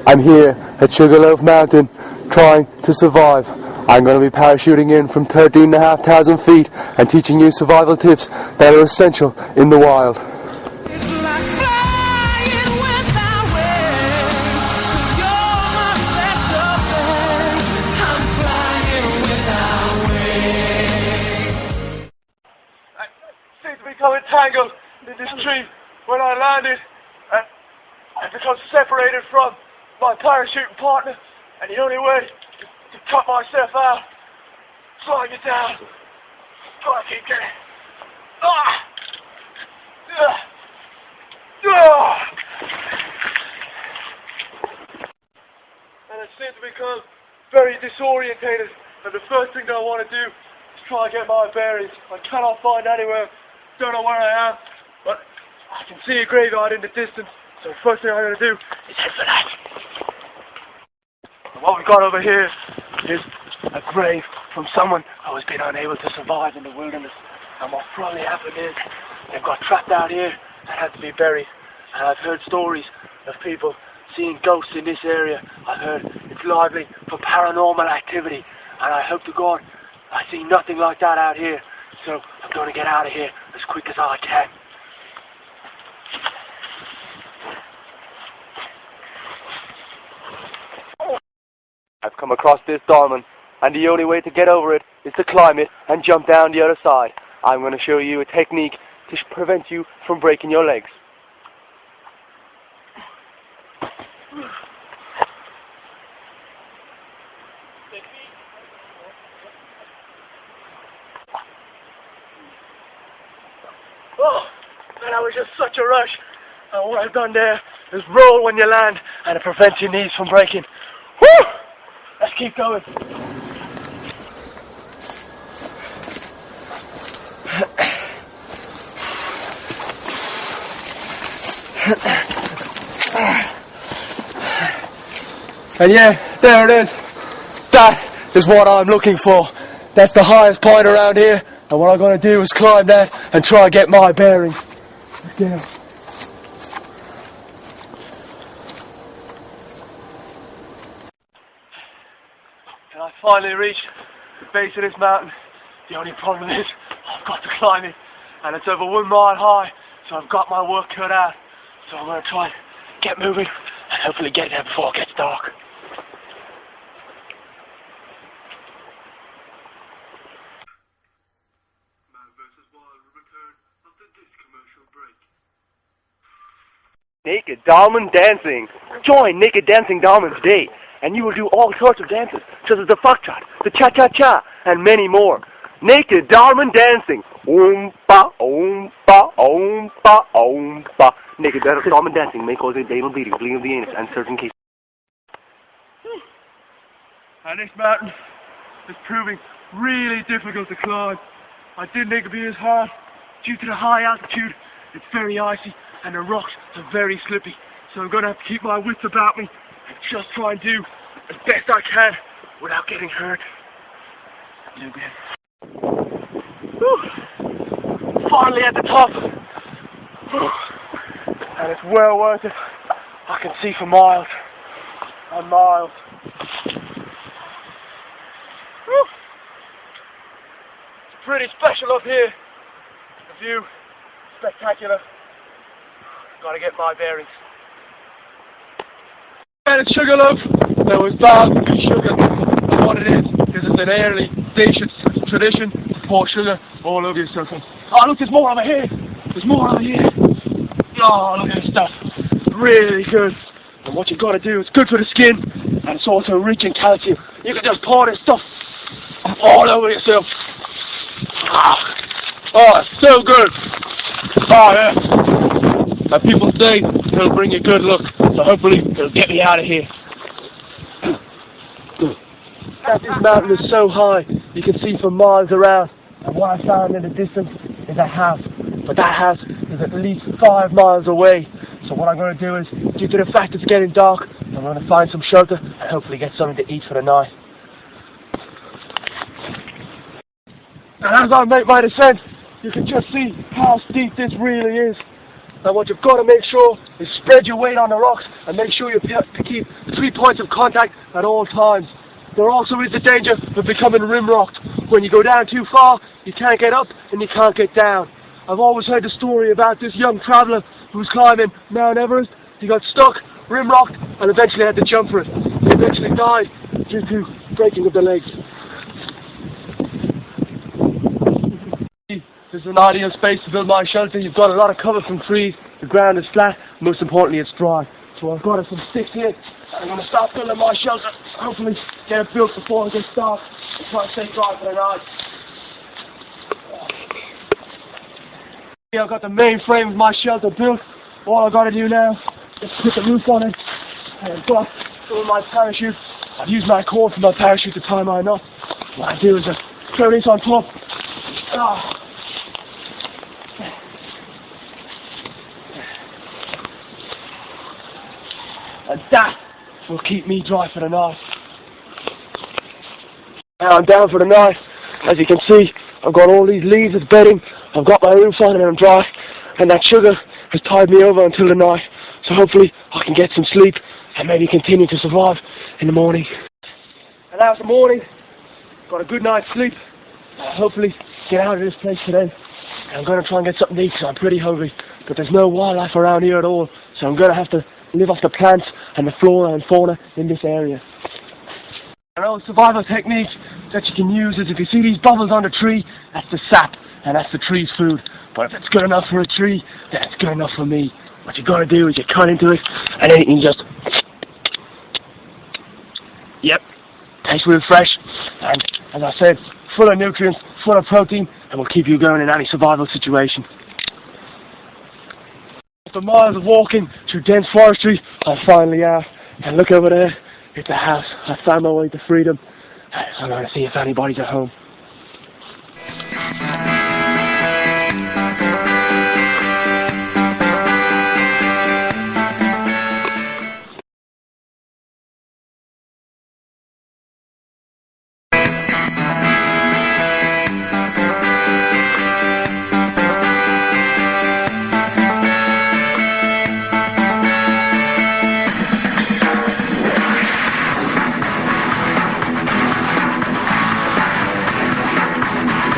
I'm here at Sugarloaf Mountain trying to survive. I'm going to be parachuting in from 13,500 feet and teaching you survival tips that are essential in the wild. Become entangled in this tree when I landed and become separated from my parachuting partner, and the only way to cut myself out, slide it down, try to keep getting. And I seem to become very disorientated, and the first thing that I want to do is try and get my bearings. I cannot find anywhere. Don't know where I am, but I can see a graveyard in the distance, so the first thing I'm going to do is head for that. And what we've got over here is a grave from someone who has been unable to survive in the wilderness. And what probably happened is they've got trapped out here and had to be buried. And I've heard stories of people seeing ghosts in this area. I've heard it's lively for paranormal activity, and I hope to God I see nothing like that out here. So I'm going to get out of here as quick as I can. I've come across this diamond, and the only way to get over it is to climb it and jump down the other side. I'm going to show you a technique to prevent you from breaking your legs. Oh, and that was just such a rush. And what I've done there is roll when you land, and it prevents your knees from breaking. Woo! Let's keep going. And yeah, there it is. That is what I'm looking for. That's the highest point around here. And what I'm going to do is climb that and try and get my bearings. Let's get them. And I finally reached the base of this mountain. The only problem is I've got to climb it. And it's over 1 mile high. So I've got my work cut out. So I'm going to try and get moving and hopefully get there before it gets dark. Naked Diamond Dancing. Join Naked Dancing Diamond today, and you will do all sorts of dances, such as the foxtrot, the cha-cha-cha, and many more. Naked Diamond Dancing. Oompa, oompa, oompa, oompa. Naked Diamond Dancing may cause anal bleeding of the anus, and certain cases. And this mountain is proving really difficult to climb. I didn't think it'd be as hard. Due to the high altitude, it's very icy, and the rocks are very slippy. So I'm going to have to keep my wits about me and just try and do as best I can without getting hurt. A little bit. Whew. Finally at the top. Whew. And it's well worth it. I can see for miles and miles. Whew. It's pretty special up here. The view, spectacular. Gotta get my bearings. And it's Sugarloaf. There was bad sugar. And what it is it's an early station tradition to pour sugar all over yourself. Oh look, there's more over here. There's more over here. Oh, look at this stuff. Really good. And what you've got to do, it's good for the skin, and it's also rich in calcium. You can just pour this stuff all over yourself. Oh, it's so good. Oh, yeah. And people say it'll bring you good luck, so hopefully it'll get me out of here. This mountain is so high, you can see for miles around. And what I found in the distance is a house. But that house is at least 5 miles away. So what I'm going to do is, due to the fact it's getting dark, I'm going to find some shelter and hopefully get something to eat for the night. And as I make my descent, you can just see how steep this really is. And what you've got to make sure is spread your weight on the rocks and make sure you keep 3 points of contact at all times. There also is the danger of becoming rim-rocked. When you go down too far, you can't get up and you can't get down. I've always heard the story about this young traveller who was climbing Mount Everest. He got stuck, rim-rocked, and eventually had to jump for it. He eventually died due to breaking of the legs. This is an ideal space to build my shelter. You've got a lot of cover from trees, the ground is flat, most importantly it's dry. So I've got some sticks here, and I'm going to start building my shelter, hopefully get it built before I get started. I'm trying to stay dry for the night. I've got the main frame of my shelter built. All I've got to do now is put the roof on it, and I've got some of my parachute. I've used my cord for my parachute to tie my knot. What I do is I throw this on top. And that will keep me dry for the night. Now I'm down for the night. As you can see, I've got all these leaves as bedding. I've got my roof on and I'm dry. And that sugar has tied me over until the night. So hopefully I can get some sleep and maybe continue to survive in the morning. And now it's the morning. Got a good night's sleep. Hopefully get out of this place today. And I'm going to try and get something to eat because I'm pretty hungry. But there's no wildlife around here at all. So I'm going to have to live off the plants and the flora and fauna in this area. An old survival technique that you can use is if you see these bubbles on the tree, that's the sap and that's the tree's food. But if it's good enough for a tree, then it's good enough for me. What you got to do is you cut into it and then you can just... Yep, tastes real fresh and, as I said, full of nutrients, full of protein, and will keep you going in any survival situation. After miles of walking through dense forestry, I'm finally out. And look over there, it's a house. I found my way to freedom. I'm going to see if anybody's at home.